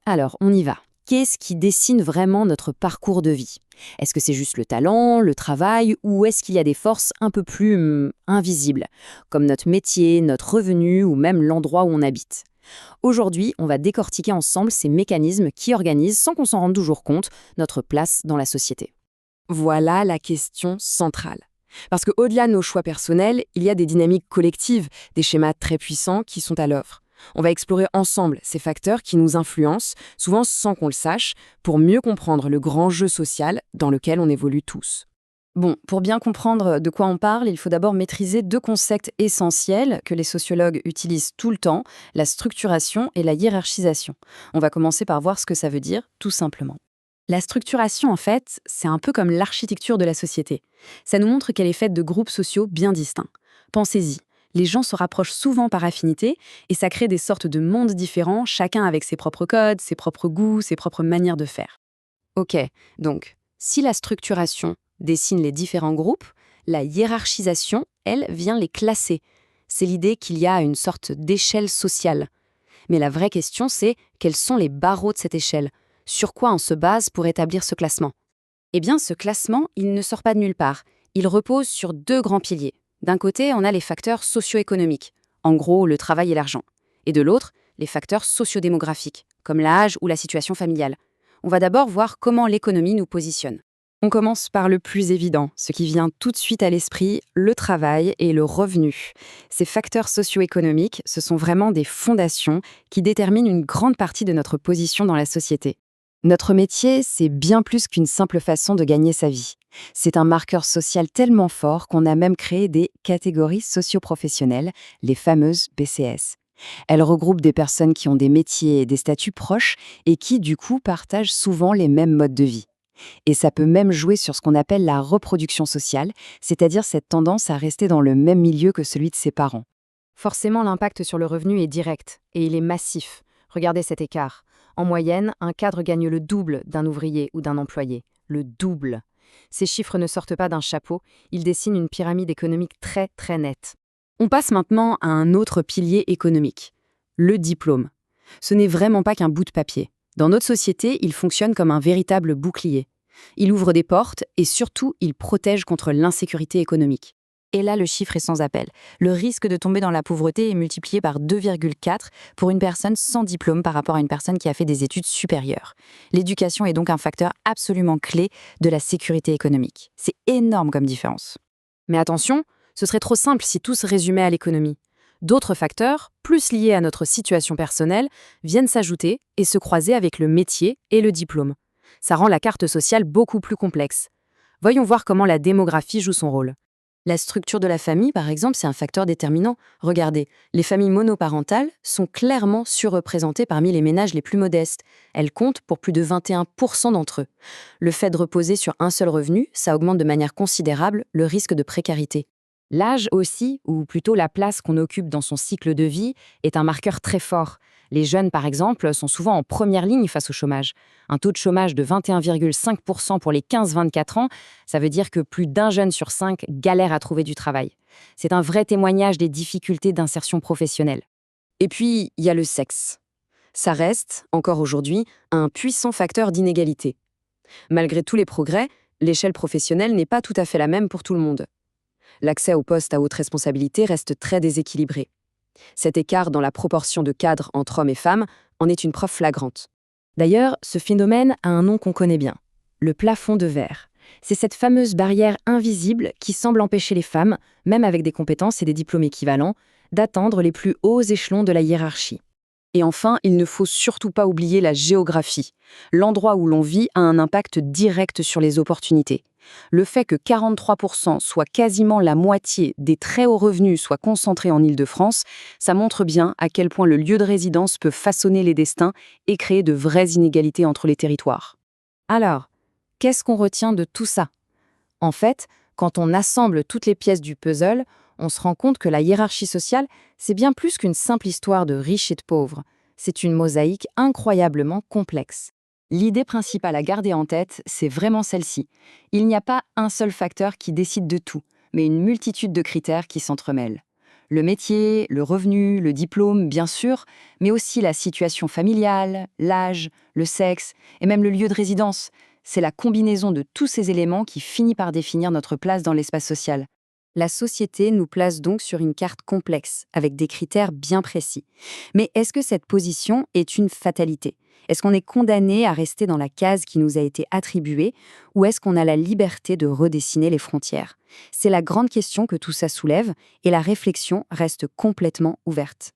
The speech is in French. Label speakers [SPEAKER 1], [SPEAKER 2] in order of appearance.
[SPEAKER 1] Alors, on y va. Qu'est-ce qui dessine vraiment notre parcours de vie? Est-ce que c'est juste le talent, le travail, ou est-ce qu'il y a des forces un peu plus invisibles, comme notre métier, notre revenu ou même l'endroit où on habite? Aujourd'hui, on va décortiquer ensemble ces mécanismes qui organisent, sans qu'on s'en rende toujours compte, notre place dans la société.
[SPEAKER 2] Voilà la question centrale. Parce qu'au-delà de nos choix personnels, il y a des dynamiques collectives, des schémas très puissants qui sont à l'œuvre. On va explorer ensemble ces facteurs qui nous influencent, souvent sans qu'on le sache, pour mieux comprendre le grand jeu social dans lequel on évolue tous.
[SPEAKER 1] Bon, pour bien comprendre de quoi on parle, il faut d'abord maîtriser deux concepts essentiels que les sociologues utilisent tout le temps, la structuration et la hiérarchisation. On va commencer par voir ce que ça veut dire, tout simplement. La structuration, en fait, c'est un peu comme l'architecture de la société. Ça nous montre qu'elle est faite de groupes sociaux bien distincts. Pensez-y, les gens se rapprochent souvent par affinité et ça crée des sortes de mondes différents, chacun avec ses propres codes, ses propres goûts, ses propres manières de faire. Ok, donc, si la structuration dessine les différents groupes, la hiérarchisation, elle, vient les classer. C'est l'idée qu'il y a une sorte d'échelle sociale. Mais la vraie question, c'est quels sont les barreaux de cette échelle? Sur quoi on se base pour établir ce classement? Eh bien, ce classement, il ne sort pas de nulle part. Il repose sur deux grands piliers. D'un côté, on a les facteurs socio-économiques, en gros le travail et l'argent. Et de l'autre, les facteurs sociodémographiques, comme l'âge ou la situation familiale. On va d'abord voir comment l'économie nous positionne. On commence par le plus évident, ce qui vient tout de suite à l'esprit, le travail et le revenu. Ces facteurs socio-économiques, ce sont vraiment des fondations qui déterminent une grande partie de notre position dans la société. Notre métier, c'est bien plus qu'une simple façon de gagner sa vie. C'est un marqueur social tellement fort qu'on a même créé des catégories socio-professionnelles, les fameuses BCS. Elles regroupent des personnes qui ont des métiers et des statuts proches et qui, du coup, partagent souvent les mêmes modes de vie. Et ça peut même jouer sur ce qu'on appelle la reproduction sociale, c'est-à-dire cette tendance à rester dans le même milieu que celui de ses parents. Forcément, l'impact sur le revenu est direct, et il est massif. Regardez cet écart. En moyenne, un cadre gagne le double d'un ouvrier ou d'un employé. Le double. Ces chiffres ne sortent pas d'un chapeau, ils dessinent une pyramide économique très très nette. On passe maintenant à un autre pilier économique, le diplôme. Ce n'est vraiment pas qu'un bout de papier. Dans notre société, il fonctionne comme un véritable bouclier. Il ouvre des portes et surtout, il protège contre l'insécurité économique. Et là, le chiffre est sans appel. Le risque de tomber dans la pauvreté est multiplié par 2,4 pour une personne sans diplôme par rapport à une personne qui a fait des études supérieures. L'éducation est donc un facteur absolument clé de la sécurité économique. C'est énorme comme différence. Mais attention, ce serait trop simple si tout se résumait à l'économie. D'autres facteurs, plus liés à notre situation personnelle, viennent s'ajouter et se croiser avec le métier et le diplôme. Ça rend la carte sociale beaucoup plus complexe. Voyons voir comment la démographie joue son rôle. La structure de la famille, par exemple, c'est un facteur déterminant. Regardez, les familles monoparentales sont clairement surreprésentées parmi les ménages les plus modestes. Elles comptent pour plus de 21% d'entre eux. Le fait de reposer sur un seul revenu, ça augmente de manière considérable le risque de précarité. L'âge aussi, ou plutôt la place qu'on occupe dans son cycle de vie, est un marqueur très fort. Les jeunes, par exemple, sont souvent en première ligne face au chômage. Un taux de chômage de 21,5% pour les 15-24 ans, ça veut dire que plus d'un jeune sur 5 galère à trouver du travail. C'est un vrai témoignage des difficultés d'insertion professionnelle. Et puis, il y a le sexe. Ça reste, encore aujourd'hui, un puissant facteur d'inégalité. Malgré tous les progrès, l'échelle professionnelle n'est pas tout à fait la même pour tout le monde. L'accès aux postes à haute responsabilité reste très déséquilibré. Cet écart dans la proportion de cadres entre hommes et femmes en est une preuve flagrante. D'ailleurs, ce phénomène a un nom qu'on connaît bien, le plafond de verre. C'est cette fameuse barrière invisible qui semble empêcher les femmes, même avec des compétences et des diplômes équivalents, d'atteindre les plus hauts échelons de la hiérarchie. Et enfin, il ne faut surtout pas oublier la géographie. L'endroit où l'on vit a un impact direct sur les opportunités. Le fait que 43%, soit quasiment la moitié des très hauts revenus, soient concentrés en Île-de-France, ça montre bien à quel point le lieu de résidence peut façonner les destins et créer de vraies inégalités entre les territoires. Alors, qu'est-ce qu'on retient de tout ça? En fait, quand on assemble toutes les pièces du puzzle, on se rend compte que la hiérarchie sociale, c'est bien plus qu'une simple histoire de riches et de pauvres. C'est une mosaïque incroyablement complexe. L'idée principale à garder en tête, c'est vraiment celle-ci. Il n'y a pas un seul facteur qui décide de tout, mais une multitude de critères qui s'entremêlent. Le métier, le revenu, le diplôme, bien sûr, mais aussi la situation familiale, l'âge, le sexe et même le lieu de résidence. C'est la combinaison de tous ces éléments qui finit par définir notre place dans l'espace social. La société nous place donc sur une carte complexe, avec des critères bien précis. Mais est-ce que cette position est une fatalité? Est-ce qu'on est condamné à rester dans la case qui nous a été attribuée, ou est-ce qu'on a la liberté de redessiner les frontières? C'est la grande question que tout ça soulève, et la réflexion reste complètement ouverte.